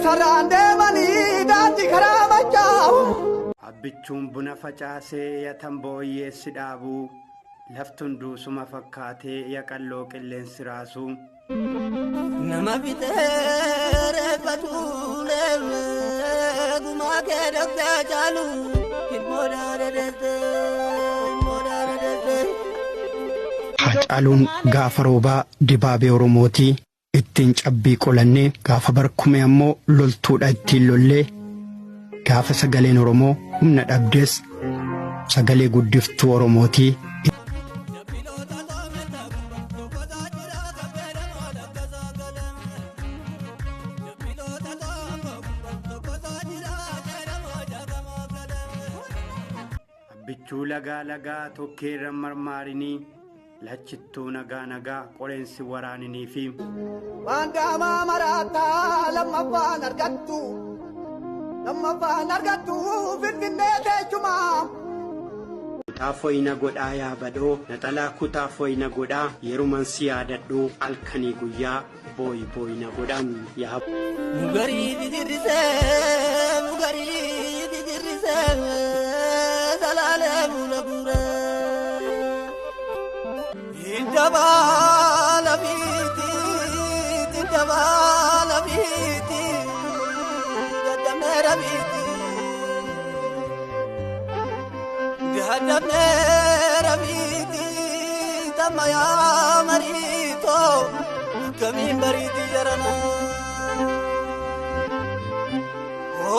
Saraan deemanii daandii karaa machaa'u. Abbichuun buna facaasee yatan booyyeessi dhaabuu laftuun duusuma fakkaatee yaqalloo qilleensi raasuu. Nama bitee reeffatu leemee gumaa kee dhoksee caalu ilmoo daadadheessee. Haacaaluun gaafa roobaa dibaabee Oromootii. Ittiin cabbii qolannee gaafa barkume ammoo loltuudha ittiin lollee gaafa sagaleen Oromoo humna dhabdees sagalee guddiftuu Oromootii. Abbichuu lagaa lagaa tokkeerra marmaarinii. Lachittuu nagaa nagaa qoreensi waraaninii fi Waandamaa maraataa lammaffaan argattu finfinnee teechumaa. Kutaa foyina godhaa yaa badhoo naxalaa kutaa foyina godhaa yeruman si yaadadhoo halkanii guyyaa booyi booyina godhan yaa. Mugarii bidirrisee salaalee muula guuree. Dabala biti, gadamera biti, tamaya marito, kami mariti jarana.